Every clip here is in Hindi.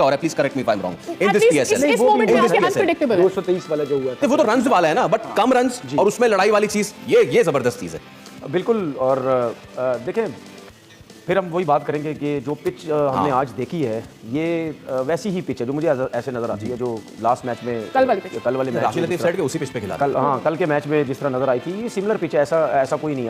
और please correct me if I am wrong in this PSL. इस मोमेंट में आपके अनप्रेडिक्टेबल 223 वाला जो हुआ था वो तो रन्स वाला है ना, बट कम रन्स और उसमें लड़ाई वाली चीज, ये जबरदस्त चीज है बिल्कुल। और देखें फिर हम वही बात करेंगे कि जो पिच हमने आज देखी है ये वैसी ही पिच है जो मुझे ऐसे नजर आती है जो लास्ट मैच में कल वाले मैच राशिद लतीफ साइड के उसी पिच पे खिला कल के मैच में जिस तरह नजर आई थी, ये सिमिलर पिच है। ऐसा कोई नहीं।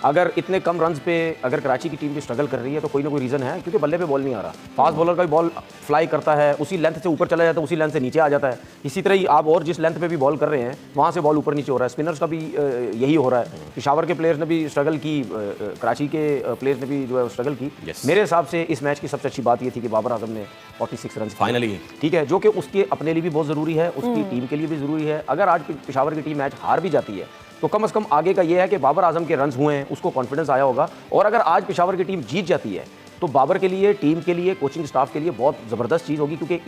अगर इतने कम रन्स पे अगर कराची की टीम भी स्ट्रगल कर रही है तो कोई ना कोई रीजन है, क्योंकि बल्ले पे बॉल नहीं आ रहा। फास्ट बॉलर का भी बॉल फ्लाई करता है, उसी लेंथ से ऊपर चला जाता है, उसी लेंथ से नीचे आ जाता है। इसी तरह ही आप और जिस लेंथ पे भी बॉल कर रहे हैं वहाँ से बॉल ऊपर नीचे हो रहा है। स्पिनर्स का भी यही हो रहा है। पेशावर के प्लेयर्स ने भी स्ट्रगल की, कराची के प्लेयर्स ने भी जो है स्ट्रगल की। मेरे हिसाब से इस मैच की सबसे अच्छी बात ये थी कि बाबर आजम ने 46 रन फाइनली, ठीक है, जो कि उसके अपने लिए भी बहुत ज़रूरी है, उसकी टीम के लिए भी ज़रूरी है। अगर आज पेशावर की टीम मैच हार भी जाती है तो कम से कम आगे का ये है कि बाबर आजम के रन्स हुए हैं, उसको कॉन्फिडेंस आया होगा। और अगर आज पेशावर की टीम जीत जाती है तो बाबर के लिए, टीम के लिए, कोचिंग स्टाफ के लिए बहुत ज़बरदस्त चीज़ होगी, क्योंकि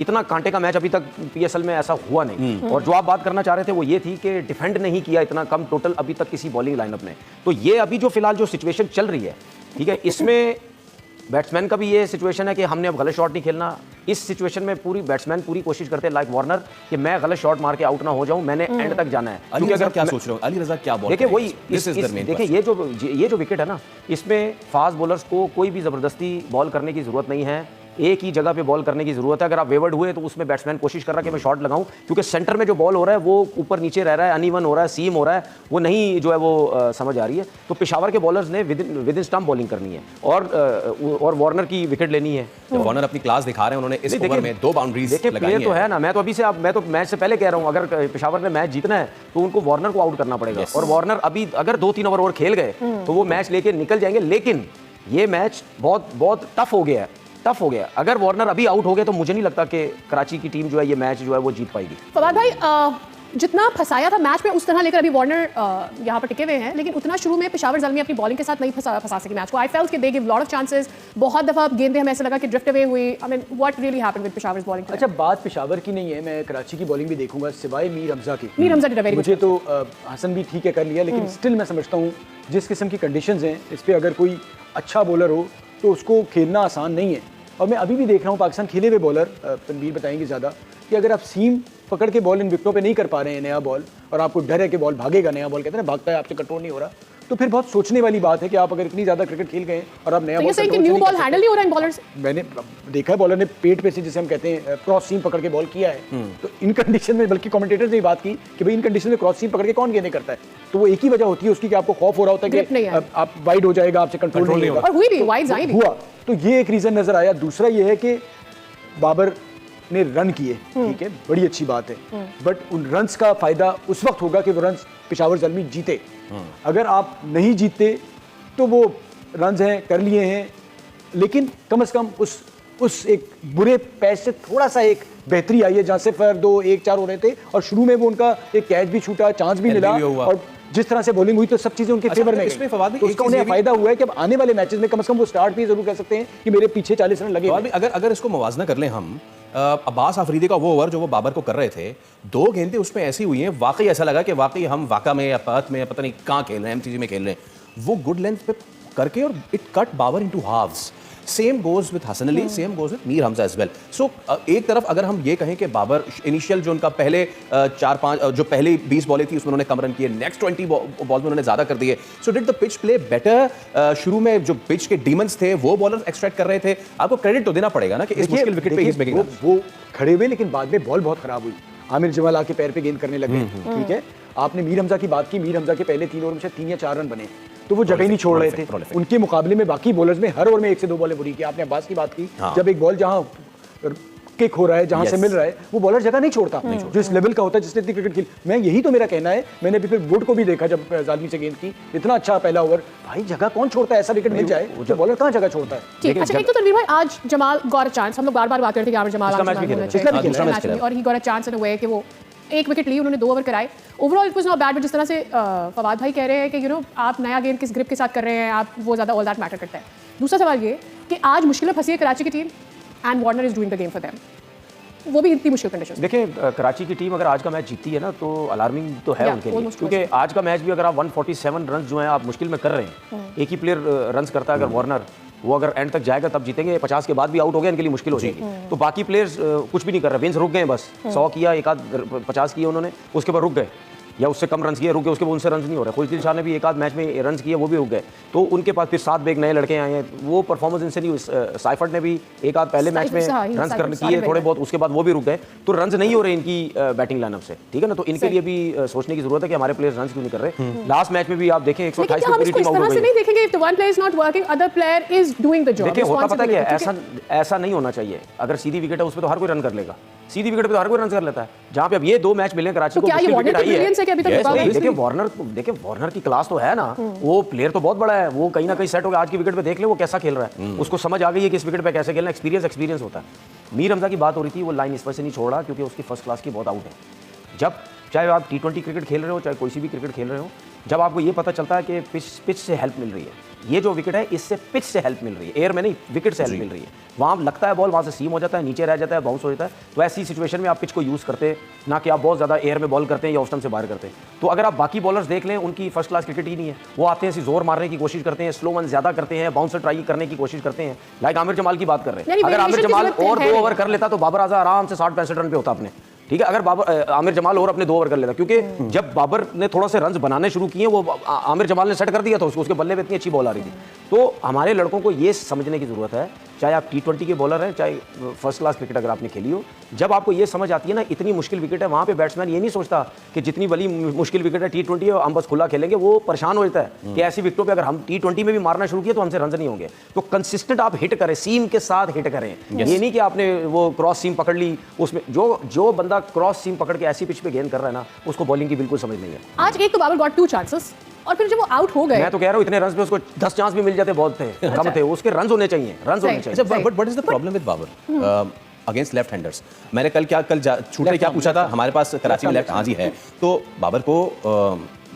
इतना कांटे का मैच अभी तक पीएसएल में ऐसा हुआ नहीं। और जो आप बात करना चाह रहे थे वो ये थी कि डिफेंड नहीं किया इतना कम टोटल अभी तक किसी बॉलिंग लाइनअप ने। तो ये अभी जो फिलहाल जो सिचुएशन चल रही है, ठीक है, इसमें बैट्समैन का भी ये सिचुएशन है कि हमने अब गलत शॉट नहीं खेलना। इस सिचुएशन में बैट्समैन पूरी कोशिश करते हैं, लाइक वार्नर, कि मैं गलत शॉट मार के आउट ना हो जाऊं, मैंने एंड तक जाना है। अली रज़ा क्या सोच रहे हो? अली रज़ा क्या बॉल देखिए वही देखिए ये जो विकेट है ना, इसमें फास्ट बॉलर्स को कोई भी ज़बरदस्ती बॉल करने की ज़रूरत नहीं है, एक ही जगह पे बॉल करने की जरूरत है। अगर आप वेवर्ड हुए तो उसमें बैट्समैन कोशिश कर रहा है कि मैं शॉट लगाऊं, क्योंकि सेंटर में जो बॉल हो रहा है वो ऊपर नीचे रह रहा है, अनइवन हो रहा है, सीम हो रहा है, वो नहीं जो है वो समझ आ रही है। तो पेशावर के बॉलर्स ने विद इन स्टंप बॉलिंग करनी है और वार्नर की विकेट लेनी है। वार्नर अपनी क्लास दिखा रहे हैं, उन्होंने इस ओवर में 2 बाउंड्रीज लगाई हैं। तो है ना, मैं तो मैच से पहले कह रहा हूं, अगर पेशावर ने मैच जीतना है तो उनको वार्नर को आउट करना पड़ेगा। और वार्नर अभी अगर 2-3 ओवर और खेल गए तो वो मैच लेके निकल जाएंगे। लेकिन ये मैच बहुत टफ हो गया। अगर वार्नर अभी आउट हो गए तो मुझे नहीं लगता कि कराची की टीम जो है ये मैच जो है वो जीत पाएगी। फवाद भाई, जितना फंसाया था मैच में उस तरह लेकर अभी वार्नर यहाँ पर टिके हुए हैं, लेकिन उतना शुरू में पेशावर ज़ल्मी अपनी बॉलिंग के साथ नहीं फंसा सकी मैच को। आई फेल्ट कि they give lot of chances, बहुत दफ़ा गेंदें हमें ऐसा लगा कि ड्रिफ्ट अवे हुई। I mean what really happened with Peshawar bowling? अच्छा, बात पेशावर की नहीं है, मैं कराची की बॉलिंग भी देखूंगा सिवाय मीर हमजा की। Mir Hamza did a very good. मुझे तो हसन भी ठीक है कर लिया, लेकिन स्टिल मैं समझता हूँ जिस किस्म की कंडीशंस हैं इस पर अगर कोई अच्छा बॉलर हो तो उसको खेलना आसान नहीं है। और मैं अभी भी देख रहा हूँ पाकिस्तान खेले हुए बॉलर, तनवीर बताएंगे ज़्यादा, कि अगर आप सीम पकड़ के बॉल इन विकेटों पे नहीं कर पा रहे हैं, नया बॉल, और आपको डर है कि बॉल भागेगा, नया बॉल कहते हैं ना भागता है, आपसे कंट्रोल नहीं हो रहा, तो फिर बहुत सोचने वाली बात है कि आप अगर इतनी ज़्यादा क्रिकेट खेल गए और आप नया बॉल हैंडल नहीं हो रहा है बॉलर्स। मैंने देखा है बॉलर ने पेट पे से, जिसे हम कहते हैं क्रॉस सीम पकड़ के बॉल किया है। तो इन कंडीशन में, बल्कि कमेंटेटर्स ने बात की कि भाई इन कंडीशन में क्रॉस सीम पकड़ के कौन गेंदें करता है, तो वो एक ही वजह होती है उसकी कि आपको खौफ हो रहा होता है कि आप वाइड हो जाएगा, आपसे कंट्रोल नहीं होगा। और हुई भी, वाइड्स आई भी। हुआ, तो ये एक रीजन नजर आया। दूसरा ये है कि बाबर ने रन किए, ठीक है, बड़ी अच्छी बात है, बट उन रन्स का फायदा उस वक्त होगा कि वो रन्स पेशावर ज़ल्मी जीते। अगर आप नहीं जीतते तो वो रन्स हैं, कर लिए हैं, लेकिन कम से कम उस एक बुरे पैच से थोड़ा सा एक बेहतरी आई है, जहाँ से फिर 2-1-4 हो रहे थे और शुरू में वो उनका एक कैच भी छूटा, चांस भी मिला, और जिस तरह से बॉलिंग हुई तो सब चीजें उनके फेवर में इसमें फवाद तो उसका उन्हें फायदा हुआ है कि अब आने वाले मैचेस में कम से कम वो स्टार्ट भी जरूर कह सकते हैं कि मेरे पीछे 40 रन लगे। अगर इसको मुवाजना कर लें हम, अब्बास आफरीदी का वो ओवर जो वो बाबर को कर रहे थे, 2 गेंदें उसमें ऐसी हुई हैं, वाकई ऐसा लगा कि वाकई हम वाका में या पर्थ में या पता नहीं कहाँ खेल रहे हैं, एमसीजी में खेल रहे हैं, वो गुड लेंथ पे करके और it cut Babar into halves. Same goes with Hasan Ali, same goes with Mir Hamza as well. So एक तरफ अगर हम ये कहें कि बाबर इनिशियल जो उनका पहले 4-5 जो पहले 20 बॉलें थी उसमें उन्होंने कम रन किए, नेक्स्ट 20 बॉल्स में उन्होंने ज्यादा कर दिए। So did the pitch play better? शुरू में जो पिच के डीमंस थे वो बॉलर एक्सट्रैक्ट कर रहे थे, आपको क्रेडिट तो देना पड़ेगा ना कि इस मुश्किल विकेट पे ही वो खड़े हुए, लेकिन बाद में बॉल बहुत खराब हुई। आमिर जमाल आके पैर पे गेंद करने लगे, ठीक है। आपने मीर हमजा की बात की, मीर हमजा के पहले 3 ओवर में 3 या 4 रन बने, तो वो जगह ही नहीं छोड़ रहे थे। उनके मुकाबले में बाकी बॉलर्स में हर ओवर में 1 से 2 बॉलें बुरी की। आपने अब्बास की बात की, जब एक बॉल जहां किक हो रहा है, जहां से मिल रहा है, वो बॉलर जगह नहीं छोड़ता जो इस लेवल का होता है जिसने इतनी क्रिकेट खेली। मैं यही तो मेरा कहना है, मैंने अभी फिर वुड को भी देखा जब ज़ाल्मी से गेंद की, इतना अच्छा पहला ओवर, भाई जगह कौन छोड़ता है? ऐसा विकेट मिल जाए तो बॉलर कहाँ जगह छोड़ता है? अच्छा, एक तो तनवीर भाई, आज जमाल गॉट अ चांस, हम लोग बार-बार बात करते हैं कि आमिर जमाल और he got a chance in अ वे कि वो 1 विकेट ली, उन्होंने 2 ओवर कराए। Overall it was not bad, but जिस तरह से फवाद भाई कह रहे हैं कि आप नया गेंद किस ग्रिप के साथ कर रहे हैं, आप वो ज़्यादा ऑल दैट मैटर करता है। दूसरा सवाल ये कि आज मुश्किल में फंसी है कराची की team and Warner is doing the game for them, वो भी इतनी मुश्किल कंडीशन। देखिए कराची की टीम अगर आज का मैच जीतती है ना तो अलार्मिंग तो है उनके लिए, क्योंकि आज का मैच भी अगर आप 147 रन जो है आप मुश्किल में कर रहे हैं, एक ही प्लेयर रन्स करता है अगर वार्नर, वो अगर एंड तक जाएगा तब जीतेंगे, 50 के बाद भी आउट हो गया इनके लिए मुश्किल हो जाएगी। तो बाकी प्लेयर्स कुछ भी नहीं कर रहे, विंस रुक गए बस, 100 किया, एक आध 50 किए उन्होंने, उसके बाद रुक गए, या उससे कम रन किए रुक गए, उसके बाद उनसे रन नहीं हो रहे। खुशदिल शाह ने भी एक आध मैच में रन किए, वो भी रुक गए। तो उनके पास फिर 7 बेग नए लड़के आए हैं, वो परफॉर्मेंस इनसे नहीं हुई। साइफर्ट ने भी एक आध पहले मैच में रन करने किए थोड़े बहुत, उसके बाद वो भी रुक गए। तो रन नहीं हो रहे इनकी बैटिंग लाइनअप से, ठीक है ना। तो इनके लिए भी सोचने की जरूरत है कि हमारे प्लेयर्स रन क्यों नहीं कर रहे। लास्ट मैच में भी आप देखें 128 पे पूरी टीम आउट हो गई। नहीं देखेंगे if the one player is not working, other player is doing the job। देखिए होता पता क्या है, ऐसा नहीं होना चाहिए। अगर सीधी विकेट है उस पर तो हर कोई रन कर लेगा, सीधी विकेट पे तो हर कोई रन कर लेता है। जहाँ पे अब ये 2 मैच मिले कराची को, क्या ये वार्नर की ब्रिलियंस है कि अभी तक देखिए वार्नर की क्लास तो है ना, वो प्लेयर तो बहुत बड़ा है, वो कहीं ना कहीं सेट हो गया। आज की विकेट पे देख ले वो कैसा खेल रहा है, उसको समझ आ गई है कि इस विकेट पे कैसे खेलना, एक्सपीरियंस होता है। मीर हमजा की बात हो रही थी, वो लाइन इस वजह से नहीं छोड़ा क्योंकि उसकी फर्स्ट क्लास की बहुत आउट है। जब चाहे आप T20 क्रिकेट खेल रहे हो, चाहे कोई सी भी क्रिकेट खेल रहे हो, जब आपको ये पता चलता है कि पिच से हेल्प मिल रही है, ये जो विकेट है इससे पिच से हेल्प मिल रही है, एयर में नहीं, विकेट से हेल्प मिल रही है, वहाँ लगता है बॉल वहाँ से सीम हो जाता है, नीचे रह जाता है, बाउंस हो जाता है। तो ऐसी सिचुएशन में आप पिच को यूज़ करते हैं, ना कि आप बहुत ज़्यादा एयर में बॉल करते हैं या ऑफ स्टंप से बाहर करते हैं। तो अगर आप बाकी बॉलर्स देख लें, उनकी फर्स्ट क्लास क्रिकेट ही नहीं है। वो आते हैं, जोर मारने की कोशिश करते हैं, स्लो वन ज़्यादा करते हैं, बाउंसर ट्राई करने की कोशिश करते हैं। लाइक आमिर जमाल की बात कर रहे हैं, अगर आमिर जमाल और 2 ओवर कर लेता तो बाबर आजम आराम से 60-65 रन पे होता अपने, ठीक है। अगर आमिर जमाल और अपने 2 ओवर कर लेता, क्योंकि जब बाबर ने थोड़ा से रन बनाने शुरू किए, वो आमिर जमाल ने सेट कर दिया था उसको, उसके बल्ले पे इतनी अच्छी बॉल आ रही थी। तो हमारे लड़कों को ये समझने की जरूरत है, चाहे आप T20 के बॉलर हैं, चाहे फर्स्ट क्लास क्रिकेट अगर आपने खेली हो, जब आपको ये समझ आती है ना इतनी मुश्किल विकेट है, वहाँ पे बैट्समैन ये नहीं सोचता कि जितनी बड़ी मुश्किल विकेट है T20 है हम बस खुला खेलेंगे, वो परेशान हो जाता है कि ऐसी विकेटों पे अगर हम T20 में भी मारना शुरू किए तो हमसे रन नहीं होंगे। तो कंसिस्टेंट आप हिट करें, सीम के साथ हिट करें, ये नहीं कि आपने वो क्रॉस सीम पकड़ ली, उसमें जो बंदा क्रॉस सीम पकड़ के ऐसी पिच पे गेंद कर रहा है ना, उसको बॉलिंग की बिल्कुल समझ नहीं है। आज एक तो बाबर गॉट 2 चांसेस, और फिर जब वो आउट हो गए, मैं तो कह रहा हूं इतने रन पे उसको 10 चांस भी मिल जाते बहुत थे, कम थे, उसके रन होने चाहिए, रन होने चाहिए। But what is the problem with Babar against left handers? मैंने कल छूटे क्या पूछा था, हमारे पास कराची में लेफ्ट, हाँ जी है, तो बाबर को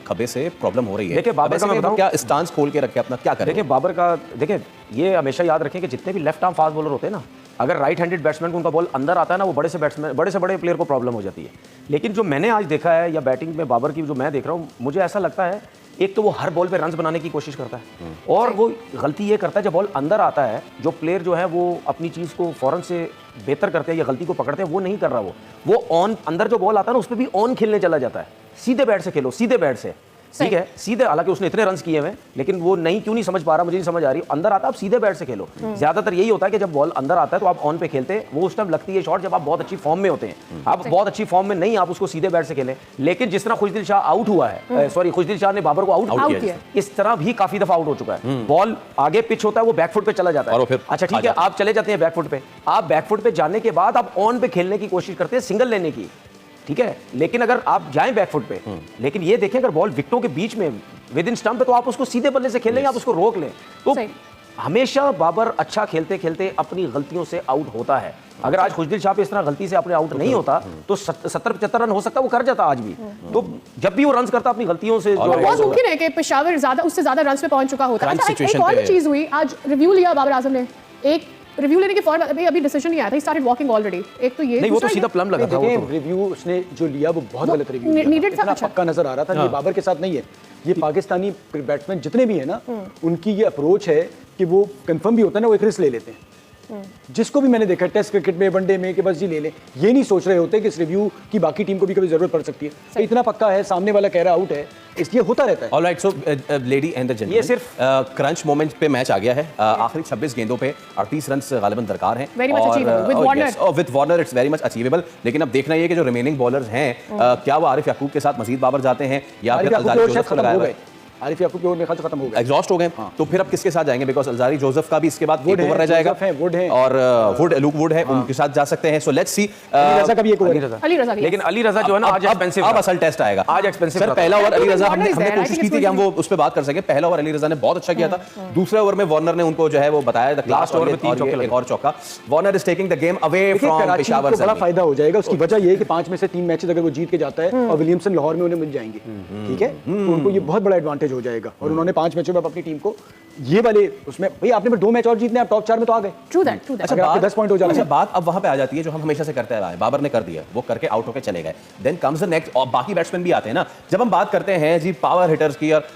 खबे से प्रॉब्लम हो रही है। देखिए बाबर का मैं बताऊं, क्या स्टांस खोल के रखे अपना, क्या करें? देखिए बाबर का, देखिए ये हमेशा याद रखें कि जितने भी लेफ्ट आर्म फास्ट बॉलर होते हैं ना, अगर राइट हैंडेड बैट्समैन को उनका बॉल अंदर आता है ना, वो बड़े से बड़े प्लेयर को प्रॉब्लम हो जाती है। लेकिन जो मैंने आज देखा है, या बैटिंग में बाबर की जो मैं देख रहा हूँ, मुझे ऐसा लगता है एक तो वो हर बॉल पे रन बनाने की कोशिश करता है, और वो गलती ये करता है जब बॉल अंदर आता है, जो प्लेयर जो है वो अपनी चीज़ को फौरन से बेहतर करते हैं या गलती को पकड़ते हैं, वो नहीं कर रहा। वो ऑन अंदर जो बॉल आता है ना, उस पर भी ऑन खेलने चला जाता है। सीधे बैट से खेलो, सीधे बैट से, ठीक है, सीधे। हालांकि उसने इतने रन किए हैं, लेकिन वो क्यों नहीं समझ पा रहा, मुझे नहीं समझ आ रही। अंदर आता है, आप सीधे बैट से खेलो। ज्यादातर यही होता है कि जब बॉल अंदर आता है तो आप ऑन पे खेलते हैं, वो उस टाइम लगती है शॉट जब आप बहुत अच्छी फॉर्म में होते हैं। आप बहुत अच्छी फॉर्म में नहीं, आप उसको सीधे बैट से खेलें। लेकिन जिस तरह खुशदिल शाह आउट हुआ है, सॉरी खुशदिल शाह ने बाबर को आउट किया, इस तरह भी काफी दफा आउट हो चुका है। बॉल आगे पिच होता है, वो बैकफुट पे चला जाता है। अच्छा ठीक है, आप चले जाते हैं बैकफुट पे, आप बैकफुट पे जाने के बाद आप ऑन पे खेलने की कोशिश करते हैं, सिंगल लेने की, ठीक है। लेकिन अगर आप जाएं बैकफुट पे, लेकिन ये देखें अगर बॉल विकेटों के बीच में विद इन स्टंप पे, तो आप उसको सीधे बल्ले से खेलें, आप उसको रोक लें। तो हमेशा बाबर अच्छा खेलते खेलते अपनी गलतियों से आउट होता है। अगर आज खुशदिल शाह पे इस तरह गलती से अपने आउट नहीं होता तो 70-75 रन हो सकता है, वो कर जाता आज भी। तो जब भी वो रन करता अपनी गलतियों से, बहुत मुमकिन है कि पेशावर उससे ज्यादा रन पे पहुंच चुका होता है। एक और चीज हुई, आज रिव्यू लिया बाबर आजम ने, एक रिव्यू लेने के फौरन अभी डिसीजन नहीं आया था, ही स्टार्टेड वॉकिंग ऑलरेडी। एक तो ये नहीं, वो तो सीधा प्लम लगा था। देखिए रिव्यू उसने जो लिया वो बहुत गलत रिव्यू नीडेड था, पक्का नजर आ रहा था। ये बाबर के साथ नहीं है, ये पाकिस्तानी बैट्समैन जितने भी है ना, उनकी ये अप्रोच है कि वो कंफर्म भी होता है ना, वो एक रिस्क ले लेते हैं। जिसको भी मैंने देखा टेस्ट क्रिकेट में, वनडे में, कि बस जी ले ले, ये नहीं सोच रहे होते कि इस रिव्यू की बाकी टीम को भी कभी जरूरत पड़ सकती है। तो इतना पक्का है, सामने वाला कह रहा आउट है, इसलिए होता रहता है। Alright, so lady and the gentleman, ये सिर्फ क्रंच मोमेंट पे मैच आ गया है। आखिरी 26 गेंदों पे 38 रन गालिबन दरकार हैं, with Warner it's very much achievable. लेकिन अब देखना ये कि जो रिमेनिंग बॉलर्स हैं, क्या वो आरिफ याकूब के साथ मजीद बाबर जाते हैं या फिर अलजारी जोसेफ को लगाया है? आरिफ याकूब के ओवर में खत्म हो गए, एग्जॉस्ट हो गए। तो फिर अब किसके साथ जाएंगे? बिकॉज अलजारी जोसेफ का भी इसके बाद एक ओवर रह जाएगा, और लुक वुड है, उनके साथ जा सकते हैं। सो लेट्स सी लेकिन अली रजा जो है ना, आज एक्सपेंसिव, अब असल टेस्ट आएगा आज एक्सपेंसिव। सर पहला ओवर अली रजा, हमने कोशिश की थी कि हम वो उस पर बात कर सकें। पहला ओवर अली रजा ने बहुत अच्छा किया था, दूसरे ओवर में वार्नर ने उनको जो है वो बताया, लास्ट ओवर में 3 चौके लगे, और चौका। Warner is taking the game away from Peshawar. बड़ा फायदा हो जाएगा, उसकी वजह ये है कि 5 में से 3 मैचेस अगर वो जीत के जाता है और विलियमसन लाहौर में उन्हें मिल जाएंगे, ठीक है, तो उनको ये बहुत बड़ा एडवांटेज हो जाएगा। और उन्होंने 5 मैचों में अपनी टीम को ये वाले उसमें, भाई आपने 2 मैच और जीतने, आप टॉप 4 में तो आ गए। True that. अच्छा, 10 पॉइंट हो जाएगा। अच्छा, बात अब वहां पे आ जाती है जो हम हमेशा से करते आए, बाबर ने कर दिया, वो करके आउट होकर चले गए। देन कम्स द नेक्स्ट, और बाकी बैट्समैन भी आते हैं ना। जब हम बात करते हैं जी पावर हिटर्स की, और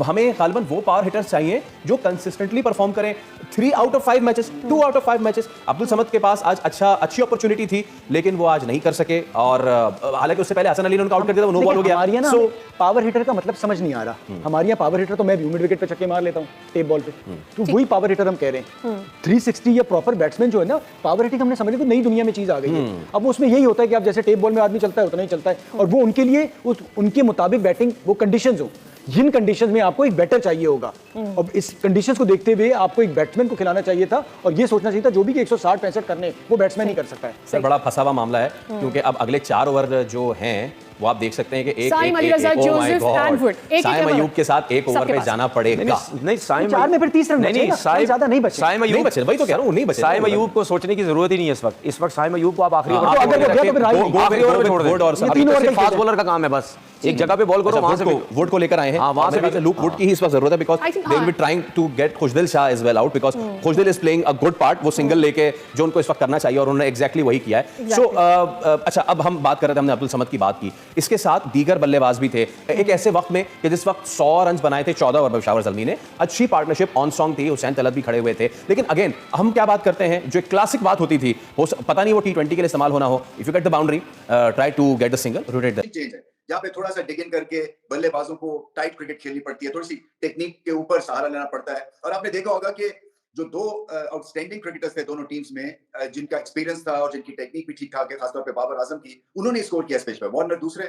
हमें गालिबन वो पावर हिटर्स चाहिए जो कंसिस्टेंटली परफॉर्म करें। 3 out of 5 matches, 2 out of 5 matches. Abdul Samad के पास आज अच्छी अपॉर्चुनिटी थी, लेकिन वो आज नहीं कर सके, और हालांकि उससे पहले हसन अली ने उनको आउट कर दिया, वो नो बॉल हो गया। हमारे यहाँ ना पावर हिटर का मतलब समझ नहीं आ रहा। हमारे यहाँ पावर हिटर तो मैं भी मिड विकेट पे छक्के मार लेता हूँ टेप बॉल पे, तो वही पावर हिटर हम कह रहे हैं। 360 या प्रॉपर बैट्समैन जो है ना, पावर हिटिंग हमने समझ ली तो नई दुनिया में चीज आ गई है। अब उसमें यही होता है कि आप जैसे टेप बॉल में आदमी चलता है उतना ही चलता है, और वो उनके लिए उनके मुताबिक बैटिंग वो कंडीशंस हो। जिन कंडीशंस में आपको एक बैटर चाहिए होगा, अब इस कंडीशंस को देखते हुए आपको एक बैट्समैन को खिलाना चाहिए था, और ये सोचना चाहिए था जो भी 160-65 करने वो बैट्समैन ही कर सकता है। सर बड़ा फंसा हुआ मामला है, क्योंकि अब अगले 4 ओवर जो हैं वो आप देख सकते हैं कि एक साइम अली रजा, जोसेफ हैनवुड, साइम अयूब के साथ एक ओवर पे जाना पड़ेगा। नहीं साइम 4 में फिर 30 रन बचे ना, ज्यादा नहीं बचे। साइम नहीं बचे, वही तो कह रहा हूं, नहीं बचे। साइम अयूब को सोचने की जरूरत ही नहीं है इस वक्त। इस वक्त साइम अयूब को आप आखिरी ओवर आखिरी ओवर में छोड़ दें, और फास्ट बॉलर का काम है, बस एक जगह पे बॉल करो, वहां से वुड को लेकर आए हैं, वहां से लुक वुड की ही इस वक्त जरूरत है, because they will be trying to get Khushdil Shah as well out, because Khushdil is playing a good part. वो सिंगल लेके जो उनको इस वक्त करना चाहिए, और उन्होंने एग्जैक्टली वही किया है। सो अच्छा, अब हम बात कर रहे थे, हमने अब्दुल समद की बात की, इसके साथ दीगर बल्लेबाज भी थे एक ऐसे वक्त में कि जिस वक्त 100 रन बनाए थे 14 ओवर में पेशावर ज़ल्मी ने। अच्छी पार्टनरशिप ऑन सॉन्ग थी, हुसैन तलत भी खड़े हुए थे, लेकिन अगेन हम क्या बात करते हैं, जो एक क्लासिक बात होती थी, पता नहीं वो T20 के लिए इस्तेमाल होना हो, if you get the boundary try to get the single, rotate the change है, जहाँ पे थोड़ा सा डिग इन करके बल्लेबाजों को टाइट क्रिकेट खेलनी पड़ती है, थोड़ी सी टेक्निक के ऊपर सहारा लेना पड़ता है। और आपने देखा होगा कि जो 2 आउटस्टैंडिंग क्रिकेटर्स थे दोनों टीम्स में, जिनका एक्सपीरियंस था और जिनकी टेक्निक भी ठीक ठाक है, खासतौर पे बाबर आजम की, उन्होंने स्कोर किया इस पिच पे। वार्नर दूसरे,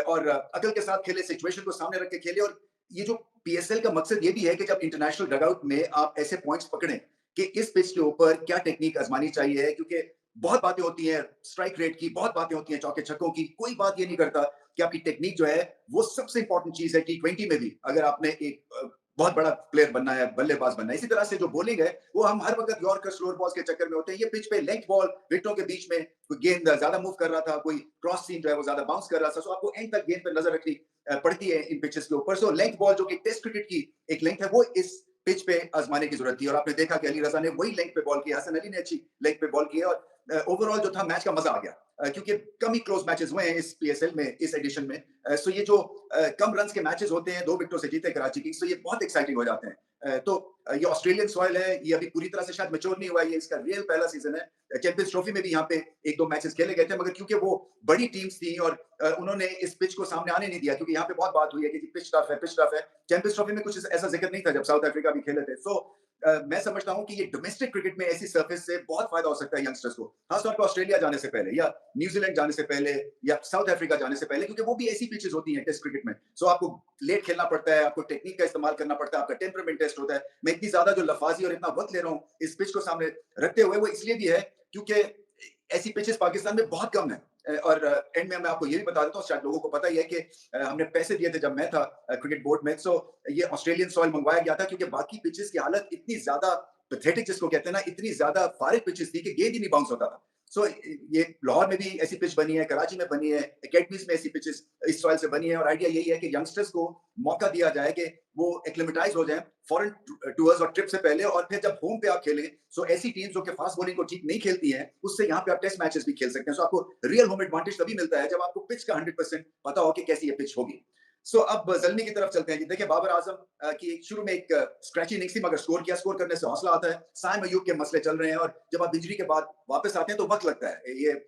और अकल के साथ खेले, सिचुएशन को सामने रख के खेले। और ये जो PSL का मकसद ये भी है कि जब इंटरनेशनल डगआउट में आप ऐसे पॉइंट्स पकड़ें कि इस पिच के ऊपर क्या टेक्निक आजमानी चाहिए, क्योंकि बहुत बातें होती हैं स्ट्राइक रेट की, बहुत बातें होती हैं चौके छक्कों की, कोई बात ये नहीं करता कि आपकी टेक्निक जो है वो सबसे इंपॉर्टेंट चीज है। T20 में भी अगर आपने एक बहुत बड़ा प्लेयर बनना है, बल्लेबाज बनना है, इसी तरह से जो बॉलिंग है वो हम हर वक्त यॉर्कर स्लोअर बॉल्स के चक्कर में होते हैं। ये पिच पे लेंथ बॉल, विकेटों के बीच में कोई गेंद ज्यादा मूव कर रहा था, कोई क्रॉस सीम जो है वो ज्यादा बाउंस कर रहा था, सो आपको एंड तक गेंद पे नजर रखनी पड़ती है इन पिचेस के ऊपर। सो लेंथ बॉल जो कि टेस्ट क्रिकेट की एक लेंथ है, वो इस पिच पे आजमाने की जरूरत थी। और आपने देखा कि अली रजा ने वही लेंथ पे बॉल किया, हसन अली ने अच्छी लेंथ पे बॉल किया, और ओवरऑल जो था मैच का मजा आ गया, क्योंकि कम ही क्लोज मैचेस हुए हैं इस PSL में, इस एडिशन में। सो ये जो कम रन्स के मैचेस होते हैं, 2 विकेटों से जीते कराची की, सो ये बहुत एक्साइटिंग हो जाते हैं। तो ये ऑस्ट्रेलियन सॉइल है, ये अभी पूरी तरह से शायद मैच्योर नहीं हुआ, ये इसका रियल पहला सीजन है। चैंपियंस ट्रॉफी में भी यहाँ पे 1-2 मैचेस खेले गए थे, मगर क्योंकि वो बड़ी टीम्स थी और उन्होंने इस पिच को सामने आने नहीं दिया, क्योंकि यहाँ पे बहुत बात हुई है कि पिच टफ है, पिच टफ है। चैंपियंस ट्रॉफी में कुछ ऐसा जिक्र नहीं था जब साउथ अफ्रीका भी खेले थे। सो मैं समझता हूं कि ये डोमेस्टिक क्रिकेट में ऐसी सरफेस से बहुत फायदा हो सकता है यंगस्टर्स को, खासतौर पर ऑस्ट्रेलिया जाने से पहले या न्यूजीलैंड जाने से पहले या साउथ अफ्रीका जाने से पहले, क्योंकि वो भी ऐसी पिचेस होती हैं टेस्ट क्रिकेट में। सो आपको लेट खेलना पड़ता है, आपको टेक्निक का इस्तेमाल करना पड़ता है, आपका टेम्परामेंट टेस्ट होता है। मैं इतनी ज्यादा जो लफाजी और इतना वक्त ले रहा हूँ इस पिच को सामने रखते हुए, वो इसलिए भी है क्योंकि ऐसी पिचेस पाकिस्तान में बहुत कम है। और एंड में मैं आपको ये भी बता देता हूँ, शायद लोगों को पता ही है कि हमने पैसे दिए थे जब मैं था क्रिकेट बोर्ड में, सो ये ऑस्ट्रेलियन सॉइल मंगवाया गया था, क्योंकि बाकी पिचेस की हालत इतनी ज्यादा पैथेटिक जिसको कहते हैं ना, इतनी ज्यादा फारिग पिचेस थी कि गेंद ही नहीं बाउंस होता था। सो ये लाहौर में भी ऐसी पिच बनी है, कराची में बनी है, एकेडमीज में ऐसी पिचेस इस सॉइल से बनी है। और आइडिया यही है कि यंगस्टर्स को मौका दिया जाए कि वो एक्लिमेटाइज हो जाएं फॉरेन टूर्स और ट्रिप से पहले, और फिर जब होम पे आप खेलें, सो ऐसी टीम्स जो कि फास्ट बॉलिंग को ठीक नहीं खेलती हैं, उससे यहाँ पे आप टेस्ट मैचेस भी खेल सकते हैं। सो आपको रियल होम एडवांटेज तभी मिलता है जब आपको पिच का 100% पता हो कि कैसी ये पिच होगी। सो अब ज़ल्मी की तरफ चलते हैं जी। देखिए बाबर आजम की शुरू में एक स्क्रैची इनिंग्स थी, मगर स्कोर किया, स्कोर करने से हौसला आता है। साइम अयूब के मसले चल रहे हैं, और जब आप इंजरी के बाद वापस आते हैं तो वक्त लगता है। ये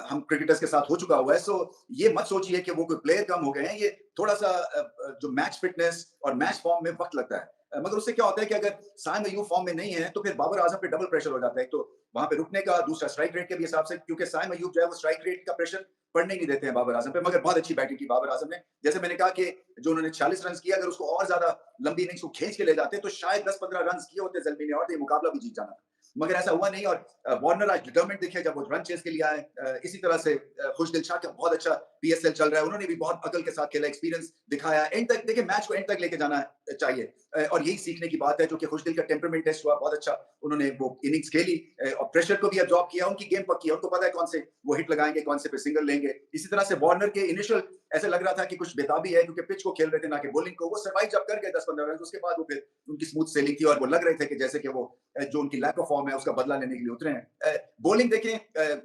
हम क्रिकेटर्स के साथ हो चुका हुआ है। सो ये मत सोचिए कि वो कोई प्लेयर कम हो गए हैं, ये थोड़ा सा जो मैच फिटनेस और मैच फॉर्म में वक्त लगता है। मगर उससे क्या होता है कि अगर साइम अयूब फॉर्म में नहीं है तो फिर बाबर आजम पे डबल प्रेशर हो जाता है। तो वहां पे रुकने का, दूसरा स्ट्राइक रेट के भी हिसाब से, क्योंकि साइम अयूब जो है वो स्ट्राइक रेट का प्रेशर पड़ने नहीं देते हैं बाबर आजम पे। मगर बहुत अच्छी बैटिंग की बाबर आजम ने। जैसे मैंने कहा कि जो उन्होंने 46 रन किया, अगर उसको और ज्यादा लंबी इनिंग्स को खींच के ले जाते तो शायद 10-15 रन किए होते ज़ल्मी ने, और ये मुकाबला भी जीत जाना, मगर ऐसा हुआ नहीं। और वार्नर आज डिटरमिनेड दिखे जब वो रन चेस के लिए आए। इसी तरह से खुशदिल शाह का बहुत अच्छा PSL चल रहा है, उन्होंने भी बहुत अकल के साथ खेला, एक्सपीरियंस दिखाया। एंड तक देखिए, मैच को एंड तक लेके जाना चाहिए, और यही सीखने की बात है। जो कि खुशदिल का टेम्परामेंट टेस्ट हुआ, बहुत अच्छा उन्होंने वो इनिंग्स खेली, और प्रेशर को भी अब्जॉर्ब किया। उनकी गेम पक्की है, उनको पता है कौन से वो हिट लगाएंगे, कौन से पे सिंगल लेंगे। इसी तरह से वार्नर के इनिशियल ऐसे लग रहा था कि कुछ बेताबी है, क्योंकि पिच को खेल रहे थे ना कि बॉलिंग को। वो सर्वाइव जब कर गए 10-15 रन, उसके बाद वो फिर उनकी स्मूथ सेलिंग थी और वो लग रहे थे कि जैसे कि वो जो उनकी लैक ऑफ फॉर्म है उसका बदला लेने के लिए उतरे हैं। बॉलिंग देखें,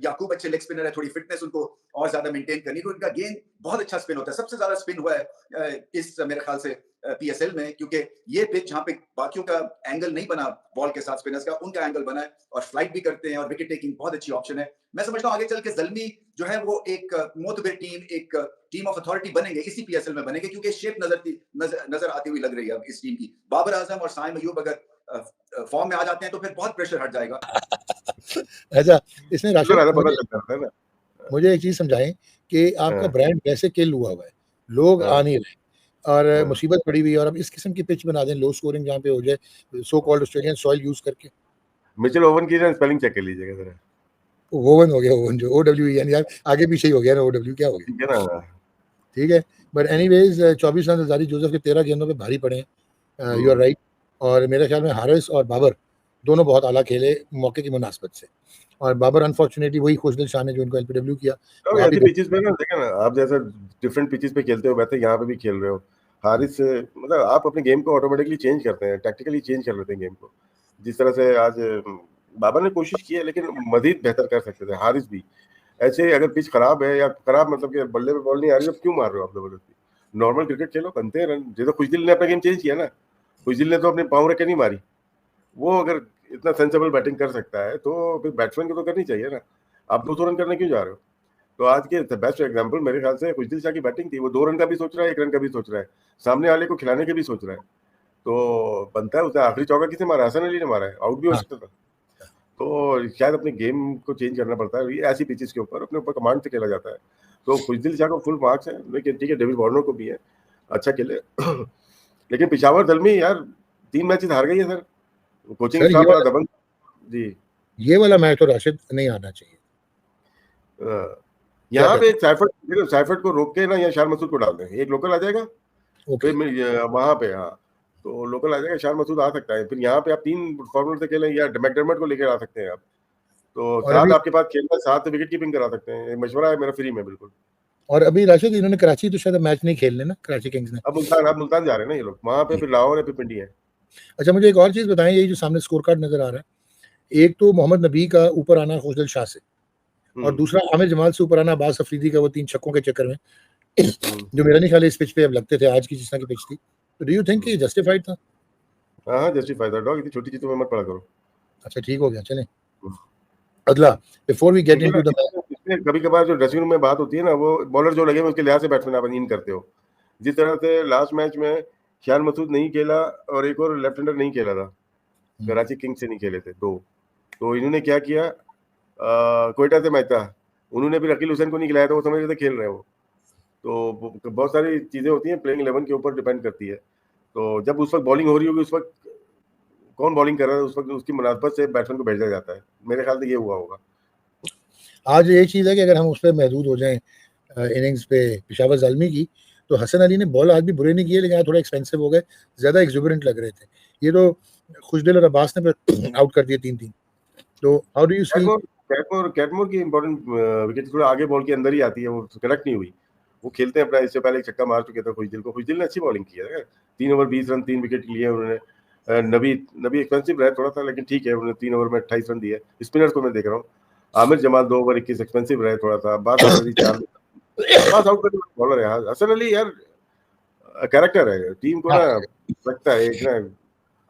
याकूब अच्छे लेग स्पिनर है, थोड़ी फिटनेस उनको और ज्यादा मेंटेन करनी, तो उनका गेंद बहुत अच्छा स्पिन होता है। सबसे ज्यादा स्पिन हुआ है इस मेरे ख्याल से पीएसएल में, क्योंकि ये पिच जहां पे बाकियों का एंगल नहीं बना बॉल के साथ स्पिनर्स का, उनका एंगल बना है और फ्लाइट भी करते हैं और विकेट टेकिंग बहुत अच्छी ऑप्शन है। मैं समझता हूं आगे चल के ज़ल्मी जो है वो एक मोतबर टीम, एक टीम ऑफ अथॉरिटी बनेंगे, इसी पीएसएल में बनेंगे, क्योंकि शेप नजर आती हुई लग रही है अब इस टीम की। बाबर आजम और साइम अयूब अगर फॉर्म में आ जाते हैं तो फिर बहुत प्रेशर हट जाएगा। अच्छा, इसमें राशिद पता चलता है ना। मुझे एक चीज समझाएं कि आपका ब्रांड कैसे किल हुआ हुआ है, लोग आ नहीं रहे और मुसीबत पड़ी हुई है, और अब इस किस्म की पिच बना दें लो स्कोरिंग जहाँ पे हो जाए so called Australian soil use करके। मिचेल ओवन की स्पेलिंग चेक कर लीजिएगा जरा। ओवन हो गया, ओवन जो OW यानी यार आगे पीछे ही हो गया ना, OW क्या हो गया, ठीक है ना। ठीक है। बट एनीवेज 24 रन जारी जोसेफ के 13 गेंदों पे भारी पड़े हैं, यू आर राइट। और मेरे ख्याल में हारिस और बाबर दोनों बहुत आला खेले मौके की मुनासबत से, और बाबर अनफॉर्चुनेटली वही खुशदिल शाह ने जो इनको LPW किया। ऐसी पिचेस पे ना देखें ना, आप जैसा डिफरेंट पिचेस पे खेलते हो वैसे यहाँ पे भी खेल रहे हो। हारिस मतलब आप अपने गेम को ऑटोमेटिकली चेंज करते हैं, टैक्टिकली चेंज कर लेते हैं गेम को। जिस तरह से आज बाबर ने कोशिश की है, लेकिन मजीद बेहतर कर सकते थे हारिस भी। ऐसे अगर पिच खराब है, या खराब मतलब कि बल्ले पे बॉल नहीं आ रही, तो क्यों मार रहे हो आप जबरदस्ती? नॉर्मल क्रिकेट खेलो, बनते हैं रन। जैसे खुशदिल ने अपना गेम चेंज किया ना, खुशदिल ने तो अपने पाँव रख के नहीं मारी। वो अगर इतना सेंसेबल बैटिंग कर सकता है तो फिर बैट्समैन को तो करनी चाहिए ना। आप 200 रन करने क्यों जा रहे हो? तो आज के बेस्ट एग्जांपल मेरे ख्याल से खुशदिल शाह की बैटिंग थी। वो 2 रन का भी सोच रहा है, 1 रन का भी सोच रहा है, सामने वाले को खिलाने के भी सोच रहा है। तो बनता है उसे। आखिरी चौका किसे मारा? हसन अली ने मारा है, आउट भी हो सकता था। तो शायद अपने गेम को चेंज करना पड़ता है। ऐसी पिचेस के ऊपर अपने ऊपर कमांड से खेला जाता है। तो खुशदिल शाह को फुल मार्क्स है, लेकिन ठीक है डेविड वार्नर को भी है, अच्छा खेले। लेकिन पेशावर ज़ल्मी यार 3 मैचेस हार गई है सर। कोचिंग स्टाफ बड़ा दबंग जी। ये वाला मैच तो राशिद नहीं आना चाहिए। यहाँ पे सैफर्ड को रोक के ना, या शार मसूद को डाल दें, एक लोकल आ जाएगा वहां पे। हाँ, तो लोकल आ जाएगा, शार मसूद आ सकता है। फिर यहाँ पे आप 3 फॉर्मेट से खेलें, या मैकडर्मट को लेकर आ सकते हैं आप। तो 7 आपके पास खेलना, 7 विकेट कीपिंग करा सकते हैं। मशवरा है मेरा फ्री में बिल्कुल। और अभी राशिद इन्होंने कराची तो शायद मैच नहीं खेलने ना, कराची किंग्स ने। अब मुल्तान जा रहे हैं ना ये लोग, वहाँ पे फिर लाहौर है, फिर पिंडी है। अच्छा, मुझे एक और चीज बताएं, यही जो सामने स्कोर कार्ड नजर आ रहा है, एक तो मोहम्मद नबी का ऊपर आना खुशदिल शाह से, और दूसरा आमिर जमाल से ऊपर आना अब्बास अफरीदी का, वो 3 छक्कों के चक्कर में जो मेरा नहीं ख्याल इस पिच पे अब लगते थे, आज की जिस तरह की पिच थी। तो डू यू थिंक ये जस्टिफाइड था? हाँ, जस्टिफाइड था। डॉग इतनी छोटी चीजों में मत पड़ा करो। अच्छा, ठीक हो गया, चलें अगला। Before we get into the match, कभी-कभार जो ड्रेसिंग रूम में बात होती है ना, वो बॉलर जो लगे हुए उसके लिहाज से बैट्समैन आप इन करते हो। जिस तरह से लास्ट मैच में शार मसूद नहीं खेला और एक और लेफ्ट हैंडर नहीं खेला था, कराची किंग्स से नहीं खेले थे 2। तो इन्होंने क्या किया, क्वेटा से मैच था, उन्होंने भी अकील हुसैन को नहीं खिलाया था, वो समझ रहे थे खेल रहे हो। तो बहुत सारी चीज़ें होती हैं, प्लेइंग 11 के ऊपर डिपेंड करती है। तो जब उस वक्त बॉलिंग हो रही होगी, उस वक्त कौन बॉलिंग कर रहा है, उस वक्त उसकी मुनासबत से बैट्समैन को भेजा जाता है। मेरे ख्याल से ये हुआ होगा। आज ये चीज़ है कि अगर हम उस पर महदूद हो जाएं इनिंग्स पे पेशावर ज़ल्मी की, तो हसन अली ने बॉल आज भी बुरे नहीं किए, लेकिन आज थोड़ा एक्सपेंसिव हो गए, ज़्यादा एक्सुबरेंट लग रहे थे। ये तो खुशदिल और अब्बास ने फिर आउट कर दिए 3-3। तो हाउ डू यू सी कैटमोर की इंपॉर्टेंट विकेट थोड़ा आगे बॉल के अंदर ही आती है, वो कनेक्ट नहीं हुई। वो खेलते हैं अपना, इससे पहले एक छक्का मार चुके थे खुशदिल ने अच्छी बॉलिंग की है। 3 ओवर 20 रन 3 विकेट लिए उन्होंने। नबी एक्सपेंसिव रहे थोड़ा सा, लेकिन ठीक है, उन्होंने 3 ओवर में 28 रन दिए। स्पिनर्स को मैं देख रहा हूँ, आमिर जमाल 2 ओवर 21 एक्सपेंसिव रहे थोड़ा सा। बात आउट बॉलर है हसन अली यार, कैरेक्टर है टीम को ना लगता है। एक ना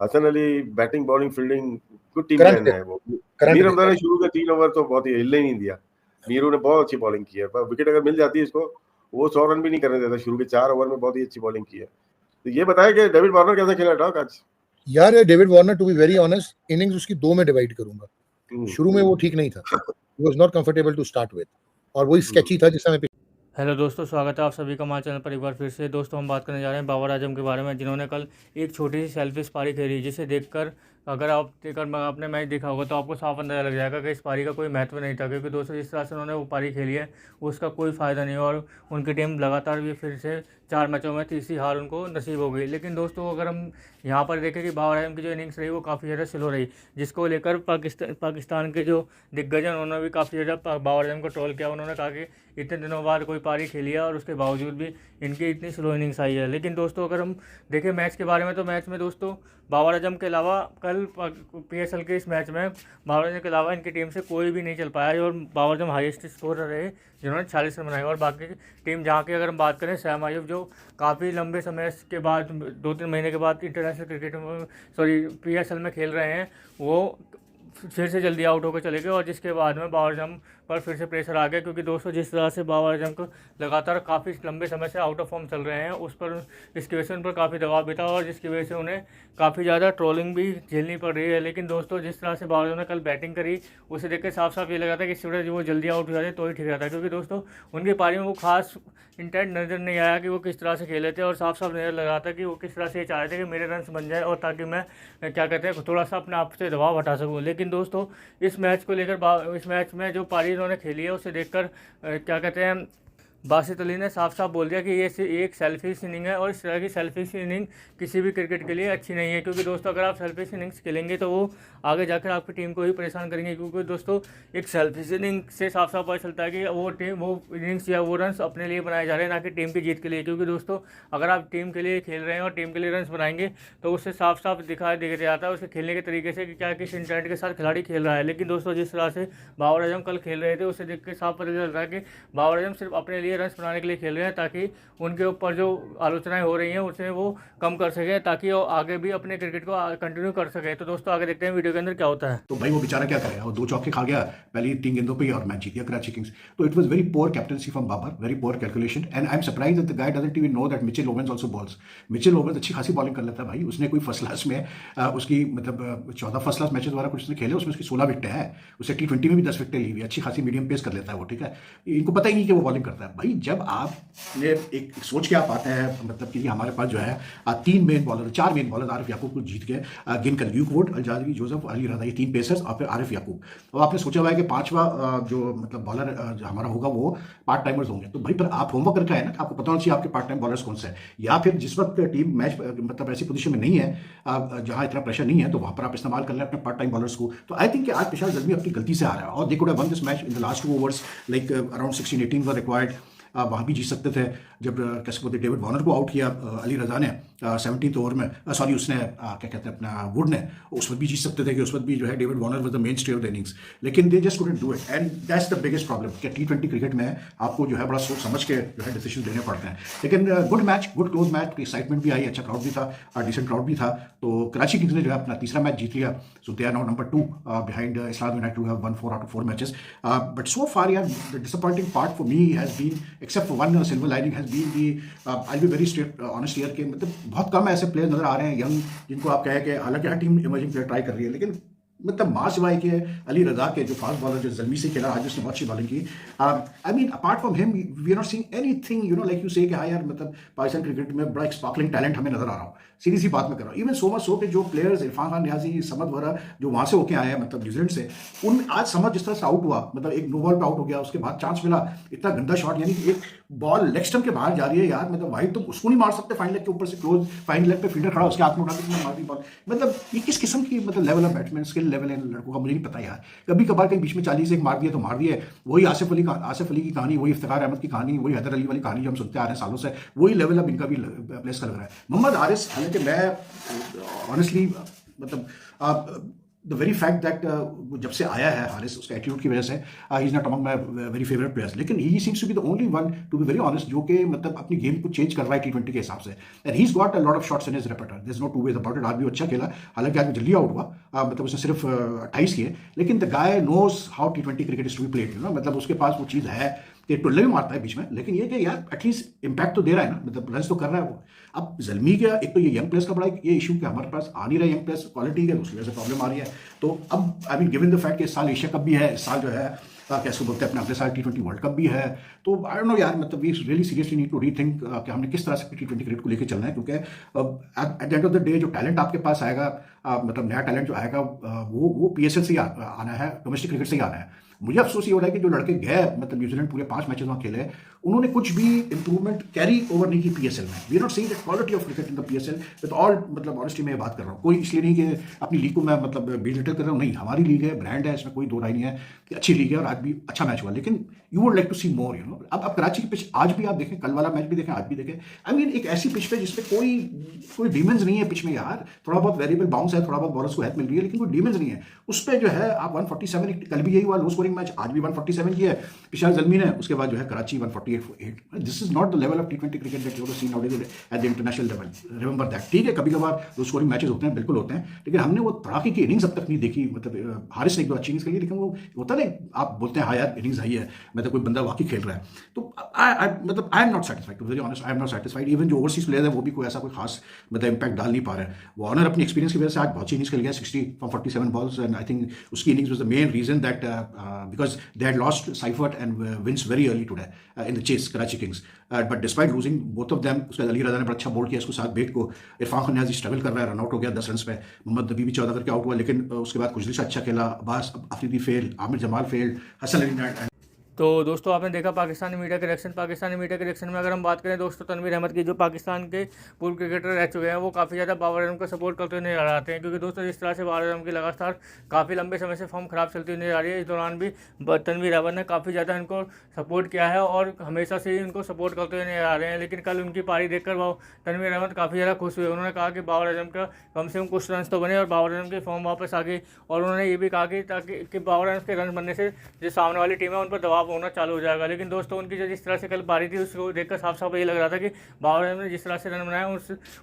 Hasan Ali batting bowling fielding good team man है। वो मीर हमजा ने शुरू के 3 ओवर तो बहुत ही हिलने ही नहीं दिया। मीरू ने बहुत अच्छी बॉलिंग की है, पर विकेट अगर मिल जाती है इसको, वो 100 रन भी नहीं करने देता। शुरू के 4 ओवर में बहुत ही अच्छी बॉलिंग की है। तो ये बताया कि डेविड वार्नर कैसा खेला डॉग आज? यार David Warner, to be very honest, innings उसकी 2 में डिवाइड करूंगा। शुरू में वो ठीक नहीं था, he was not comfortable to start with, और वही स्केची था जिस समय। हेलो दोस्तों, स्वागत है आप सभी का हमारे चैनल पर एक बार फिर से। दोस्तों हम बात करने जा रहे हैं बाबर आजम के बारे में, जिन्होंने कल एक छोटी सी सेल्फिश पारी खेली, जिसे देखकर अगर आपने मैच देखा होगा तो आपको साफ अंदाजा लग जाएगा कि इस पारी का कोई महत्व नहीं था, क्योंकि दोस्तों जिस तरह से उन्होंने वो पारी खेली है उसका कोई फ़ायदा नहीं, और उनकी टीम लगातार भी फिर से 4 मैचों में तीसरी हार उनको नसीब हो गई। लेकिन दोस्तों अगर हम यहाँ पर देखें कि बाबर आजम की जो इनिंग्स रही वो काफ़ी ज़्यादा स्लो रही, जिसको लेकर पाकिस्तान के जो दिग्गज हैं उन्होंने भी काफ़ी ज़्यादा बाबर आजम को ट्रोल किया। उन्होंने कहा कि इतने दिनों बाद कोई पारी खेली है और उसके बावजूद भी इनकी इतनी स्लो इनिंग्स आई है। लेकिन दोस्तों अगर हम देखें मैच के बारे में, तो मैच में दोस्तों बाबर आजम के अलावा कल PSL के इस मैच में बाबर आजम के अलावा इनकी टीम से कोई भी नहीं चल पाया, और बाबर आजम हाईएस्ट स्कोरर रहे जिन्होंने 40 रन बनाए। और बाकी टीम जहाँ की अगर हम बात करें, सैम अयूब जो काफ़ी लंबे समय के बाद 2-3 महीने के बाद इंटरनेशनल क्रिकेट में PSL में खेल रहे हैं, वो फिर से जल्दी आउट होकर चले गए, और जिसके बाद में बाबर आजम पर फिर से प्रेशर आ गया। क्योंकि दोस्तों जिस तरह से बाबर आजम को लगातार काफ़ी लंबे समय से आउट ऑफ फॉर्म चल रहे हैं, उस पर इसकी वजह से उन पर काफ़ी दबाव भी था, और जिसकी वजह से उन्हें काफ़ी ज़्यादा ट्रोलिंग भी झेलनी पड़ रही है। लेकिन दोस्तों जिस तरह से बाबर आजम ने कल बैटिंग करी, उसे देख कर साफ साफ ये लगा था कि इस वजह वो जल्दी आउट हो जाते तो ही ठीक रहता। क्योंकि दोस्तों उनकी पारी में वो खास इंटेंट नज़र नहीं आया कि वो किस तरह से खेले थे, और साफ साफ नज़र लग रहा था कि वो किस तरह से ये चाह रहे थे कि मेरे रन्स बन जाए, और ताकि मैं क्या कहते हैं थोड़ा सा अपने आप से दबाव हटा सकूँ। लेकिन दोस्तों इस मैच को लेकर इस मैच में जो पारी इन्होंने खेली है उसे देखकर क्या कहते हैं बासित अली ने साफ साफ बोल दिया कि ये एक सेल्फिश इनिंग है, और इस तरह की सेल्फिश इनिंग किसी भी क्रिकेट के लिए अच्छी नहीं है। क्योंकि दोस्तों अगर आप सेल्फिश इनिंग्स खेलेंगे तो वो आगे जाकर आपकी टीम को ही परेशान करेंगे। क्योंकि दोस्तों एक सेल्फिश इनिंग से साफ साफ पता चलता है कि वो इनिंग्स या वो रन्स अपने लिए बनाए जा रहे हैं, ना कि टीम की जीत के लिए। क्योंकि दोस्तों अगर आप टीम के लिए खेल रहे हैं और टीम के लिए रन्स बनाएंगे तो उससे साफ साफ दिखाई दे जाता है उसके खेलने के तरीके से कि क्या किस इंटेंट के साथ खिलाड़ी खेल रहा है। लेकिन दोस्तों जिस तरह से बाबर आजम कल खेल रहे थे उसे देख के साफ पता चल रहा है कि बाबर आजम सिर्फ अपने लिए रन्स बनाने के लिए खेल रहे हैं, ताकि उनके ऊपर जो आलोचनाएं हो रही हैं उसे वो कम कर सकें, ताकि वो आगे भी अपने क्रिकेट को कंटिन्यू कर सके। तो दोस्तों आगे देखते हैं वीडियो के अंदर क्या होता है। तो भाई वो बेचारा क्या करेगा, वो 2 चौके खा गया पहली 3 गेंदों पे और मैच जीत गया कराची किंग्स। तो it was very poor captaincy from Babar, very poor calculation, and I am surprised that the guy doesn't even know that Mitchell Owens also bowls. Mitchell Owens अच्छी खासी बॉलिंग कर लेता है भाई। उसने कोई फर्स्ट क्लास में उसकी मतलब 14 फर्स्ट क्लास मैचेस वगैरह कुछ उसने खेले, उसमें उसकी 16 विकेटें हैं। उसे T20 में भी 10 विकेटें ली हुई, अच्छी खासी मीडियम पेस कर लेता है वो, ठीक है। इनको पता ही नहीं कि वो बॉलिंग करता है। भाई जब आपने एक सोच के आप आते हैं मतलब कि हमारे पास जो है 4 मेन बॉलर आरिफ याकूब को जीत के गिनकर Luke Wood, अल-जाज़री, Joseph, Ali Raza, ये 3 पेसर्स और फिर आरिफ याकूब। और आपने सोचा हुआ है कि 5वां जो मतलब बॉलर हमारा होगा वो पार्ट टाइमर्स होंगे। तो भाई पर आप होमवर्क करके आए ना, आपको पता होना चाहिए आपके पार्ट टाइम बॉलर्स कौन से हैं, या फिर जिस वक्त टीम मैच मतलब ऐसी पोजीशन में नहीं है जहां इतना प्रेशर नहीं है तो वहां पर आप इस्तेमाल कर लें अपने पार्ट टाइम बॉलर्स को। तो आई थिंक कि आज पेशावर ज़ल्मी अपनी गलती से आ रहा है, और they could have one this match in the last 2 overs, like around 16-18 were required. वहाँ भी जीत सकते थे। जब कैसे बोलते डेविड वार्नर को आउट किया अली रज़ा ने 17th ओवर में, सॉरी उसने क्या कहते हैं अपना वुड ने, उस वक्त भी जीत सकते थे कि उस वक्त भी जो है David Warner was the mainstay of the innings. लेकिन they just couldn't do it, and that's the biggest problem कि T20 क्रिकेट में आपको जो है बड़ा सोच समझ के जो है डिसीजन लेने पड़ते हैं। लेकिन good match, good close match, excitement भी आई, अच्छा क्राउड भी था, डिसेंट क्राउड भी था। तो कराची किंग्स ने जो है अपना तीसरा मैच जीत लिया। So they are now number 2 behind Islam United who have won 4 out of 4 matches. But so far, yeah, the disappointing part for me has been, except for one silver lining, has been the I'll be very straight honest here कि मतलब बहुत कम ऐसे प्लेयर नजर आ रहे हैं यंग जिनको आप कहें कि हालांकि हर टीम इमर्जिंग प्लेयर ट्राई कर रही है, लेकिन मतलब मां सिवाय के अली रज़ा के जो फास्ट बॉलर जो ज़ल्मी से खेला आज उसने बहुत अच्छी बॉलिंग की। I mean apart from him we are not seeing anything you know like you say कि हाँ यार मतलब पाकिस्तान क्रिकेट में बड़ा एक स्पार्कलिंग टैलेंट हमें नजर आ रहा हूँ। सीधी सी बात मैं कर रहा हूँ। इवन सो मच सो कि जो प्लेयर्स इरफान खान नियाजी, समद वगैरह जो वहाँ से होके आए हैं मतलब न्यूजीलैंड से, उन आज समझ जिस तरह से आउट हुआ, मतलब एक नो बॉल पे आउट हो गया, उसके बाद चांस मिला, इतना गंदा शॉट, यानी कि एक बॉल लेग स्टंप के बाहर जा रही है यार, मतलब भाई तुम उसको नहीं मार सकते फाइन लेग के ऊपर से, क्लोज फाइन लेग पे फील्डर खड़ा उसके हाथ में उठा के मार दी बॉल। मतलब ये किस किस्म की मतलब level of batsman skill level है लड़कों का, मुझे नहीं पता यार। कभी कभार कहीं बीच में 40 एक मार दिया तो मार दिया। वही आसिफ अली की कहानी, वही इफ्तिखार अहमद की कहानी, वही हैदर अली वाली कहानी जो हम सुनते आ रहे हैं सालों से, वही लेवल अब इनका भी प्लेस का लग रहा है। मोहम्मद हारिस, हालांकि मैं ऑनेस्टली मतलब द वेरी फैक्ट दैट जब से आया है हारिस, उसका एटीट्यूड की वजह से ही is not among my very favourite players, लेकिन he seems to be the only one to be very honest जो कि मतलब अपनी गेम को चेंज कर रहा है T20 के हिसाब से, and he is got a lot of shots in his repertoire, there is no two ways about it. आज भी अच्छा खेला, हालांकि आज जल्दी आउट हुआ, मतलब उसने सिर्फ 28 किए, लेकिन the guy knows how T20 cricket is to be played, you know, मतलब उसके पास वो चीज़ है कि टुल्ले भी मारता है बीच में, लेकिन ये कि यार एटलीस्ट इम्पैक्ट तो दे रहा है ना, मतलब रन्स तो कर रहा है वो। अब ज़ल्मी का एक तो ये यंग प्लेयर्स का बड़ा ये इशू कि हमारे पास आ नहीं रहा यंग प्लेयर्स क्वालिटी के, उसकी वजह से प्रॉब्लम आ रही है। तो अब I mean given the fact कि इस साल एशिया कप भी है, इस साल जो है कैसे बोलते हैं अपने अगले साल T20 वर्ल्ड कप भी है। तो आई डोंट नो यार, मतलब we really seriously need to rethink कि हमने किस तरह से T20 क्रिकेट को लेकर चलना है, क्योंकि at the end of the day जो टैलेंट आपके पास आएगा, मतलब नया टैलेंट जो आएगा वो PSL से ही आना है, डोमेस्टिक क्रिकेट से ही आना है। मुझे अफसोस ये हो रहा है कि जो लड़के गए, मतलब न्यूजीलैंड पूरे 5 मैचेस वहाँ खेले, उन्होंने कुछ भी इंप्रूवमेंट कैरी ओवर नहीं की PSL में। We are not seeing the quality of cricket in the PSL with all, मतलब ऑनेस्टली मैं ये बात कर रहा हूँ। कोई इसलिए नहीं कि अपनी लीग को मैं मतलब बेलिटल कर रहा हूँ, नहीं, हमारी लीग है, ब्रांड है, इसमें कोई दो राय नहीं है कि अच्छी लीग है और आज भी अच्छा मैच हुआ, लेकिन you would like to see more, you know. अब कराची की पिच आज भी आप देखें, कल वाला मैच भी देखें, आज भी देखें, आई मीन एक ऐसी पिच पे जिसमें कोई डीमेंस नहीं है पिच में यार। थोड़ा बहुत वेरिएबल बाउंस है, थोड़ा बहुत बॉलर्स को हेल्प मिल रही है, लेकिन कोई डीमेंस नहीं है उस पर जो है। आप 147, कल भी यही हुआ लो स्कोरिंग मैच, आज भी 147 की है पिशार जल्मी ने, उसके बाद जो है Karachi 148। This is not the level of T20 cricket that you have seen nowadays at the international level, remember that. ठीक है, कभी कभार लो स्कोरिंग मैचेस होते हैं, बिल्कुल होते हैं, लेकिन हमने वो तड़ाके की इनिंग्स अब तक नहीं देखी। मतलब हारिस ने एक दो अच्छी इनिंग्स खेली, लेकिन वो होता नहीं, आप बोलते हैं हाँ यार इनिंग्स आई है, मतलब कोई बंदा वाकई खेल रहा है। तो I am not satisfied, to be very honest, I am not satisfied. Even जो ओवरसीज प्लेयर है वो भी कोई ऐसा कोई खास मतलब इंपैक्ट डाल नहीं पा रहे हैं। वार्नर अपनी एक्सपीरियंस की वजह से आज बहुत अच्छी इनिंग्स खेल गया, 60 from 47 balls, and I think उसकी innings was the main reason that because they had lost Seifert and Vince very early today in the chase Karachi Kings, but despite losing both of them. उसके बाद अली रजा ने बड़ा अच्छा बोल्ड किया, इसको साथ बेट को इरफान खान नियाजी स्ट्रगल कर रहा है, रन आउट हो गया 10 रन पे, मोहम्मद नबी भी 14 करके आउट हुआ, लेकिन उसके बाद कुछ अच्छा खेला, Abbas Afridi fail, Amir Jamal fail, Hasan Ali and तो दोस्तों आपने देखा पाकिस्तानी मीडिया के रिएक्शन में अगर हम बात करें दोस्तों, तनवीर अहमद की जो पाकिस्तान के पूर्व क्रिकेटर रह चुके हैं, वो काफ़ी ज़्यादा बाबर आजम का सपोर्ट करते हुए नजर आते हैं, क्योंकि दोस्तों जिस तरह से बाबर आजम की लगातार काफ़ी लंबे समय से फॉर्म खराब चलती हुई नजर आ रही है, इस दौरान भी तनवीर अहमद ने काफ़ी ज़्यादा इनको सपोर्ट किया है और हमेशा से ही इनको सपोर्ट करते हुए नजर आ रहे हैं। लेकिन कल उनकी पारी देखकर वो तनवीर अहमद काफ़ी ज़्यादा खुश हुए। उन्होंने कहा कि बाबर आजम का कम से कम कुछ रन तो बने और बाबर आजम की फॉर्म वापस आ गई, और उन्होंने ये भी कहा कि ताकि बाबर आजम के रन बनने से जो सामने वाली टीम है उन पर दबाव होना चालू हो जाएगा। लेकिन दोस्तों उनकी जो जिस तरह से कल पारी थी उसको देखकर साफ साफ ये लग रहा था कि बाबर आजम ने जिस तरह से रन बनाए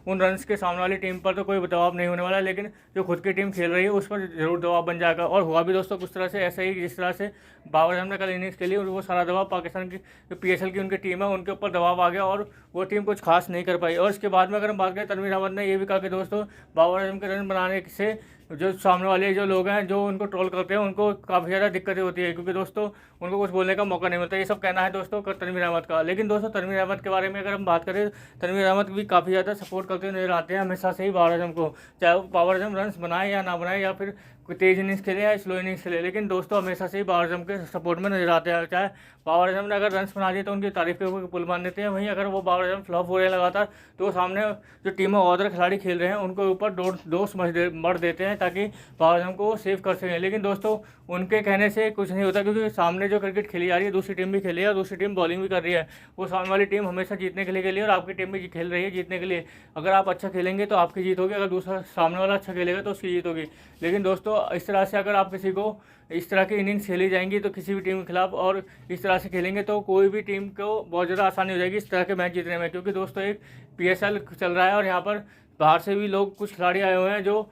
उन रन्स के सामने वाली टीम पर तो कोई दबाव नहीं होने वाला, लेकिन जो खुद की टीम खेल रही है उस पर जरूर दबाव बन जाएगा। और हुआ भी दोस्तों कुछ तरह से ऐसा ही, जिस तरह से बाबर आजम ने कल इनिंग्स खेली और वो सारा दबाव पाकिस्तान की जो PSL की उनकी टीम है उनके ऊपर दबाव आ गया और वो टीम कुछ खास नहीं कर पाई। और इसके बाद में अगर हम बात करें, तनवीर अहमद ने ये भी कहा कि दोस्तों बाबर आजम के रन बनाने से जो सामने वाले जो लोग हैं जो उनको ट्रोल करते हैं उनको काफ़ी ज़्यादा दिक्कतें होती है, क्योंकि दोस्तों उनको कुछ बोलने का मौका नहीं मिलता। ये सब कहना है दोस्तों तनवीर अहमद का। लेकिन दोस्तों तनवीर अहमद के बारे में अगर हम बात करें, तनवीर अहमद भी काफ़ी ज़्यादा सपोर्ट करते हुए नजर आते हैं हमेशा से ही बाबर आजम को, चाहे वो बाबर आजम रन बनाए या ना बनाए या फिर कोई तेज इनिंग्स खेले या स्लो इनिंग्स खेले, लेकिन दोस्तों हमेशा से ही बाबर आजम के सपोर्ट में नजर आते हैं। चाहे बाबर आजम ने अगर रन्स बना दिए तो उनकी तारीफ के ऊपर पुल मान देते हैं, वहीं अगर वो बाबर आजम फ्लॉप हो रहे हैं लगातार तो सामने जो टीम में और खिलाड़ी खेल रहे हैं उनको ऊपर दोस्त मर देते हैं ताकि बाबर आजम को सेव कर सकें। लेकिन दोस्तों उनके कहने से कुछ नहीं होता, क्योंकि सामने जो क्रिकेट खेली जा रही है दूसरी टीम भी खेली है और दूसरी टीम बॉलिंग भी कर रही है। वो सामने वाली टीम हमेशा जीतने के लिए खेली है और आपकी टीम भी खेल रही है जीतने के लिए। अगर आप अच्छा खेलेंगे तो आपकी जीत होगी, अगर दूसरा सामने वाला अच्छा खेलेगा तो उसकी जीत होगी। लेकिन दोस्तों इस तरह से अगर आप किसी को इस तरह की इनिंग्स खेली जाएंगी तो किसी भी टीम के खिलाफ और इस तरह से खेलेंगे तो कोई भी टीम को बहुत ज़्यादा आसानी हो जाएगी इस तरह के मैच जीतने में, क्योंकि दोस्तों एक PSL चल रहा है और यहाँ पर बाहर से भी लोग कुछ खिलाड़ी आए हुए हैं जो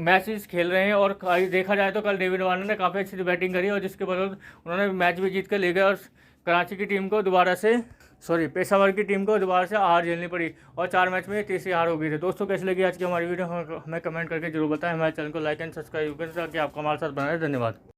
मैचेस खेल रहे हैं। और देखा जाए तो कल डेविड वार्नर ने काफ़ी अच्छी बैटिंग करी और जिसके बदौलत उन्होंने मैच भी जीत कर ले गए और कराची की टीम को पेशावर की टीम को दोबारा से हार झेलनी पड़ी और 4 मैच में तीसरी हार हो गई थी। दोस्तों कैसी लगी आज की हमारी वीडियो हमें कमेंट करके जरूर बताएं। हमारे चैनल को लाइक एंड सब्सक्राइब करें ताकि आपको हमारे साथ बना रहे। धन्यवाद।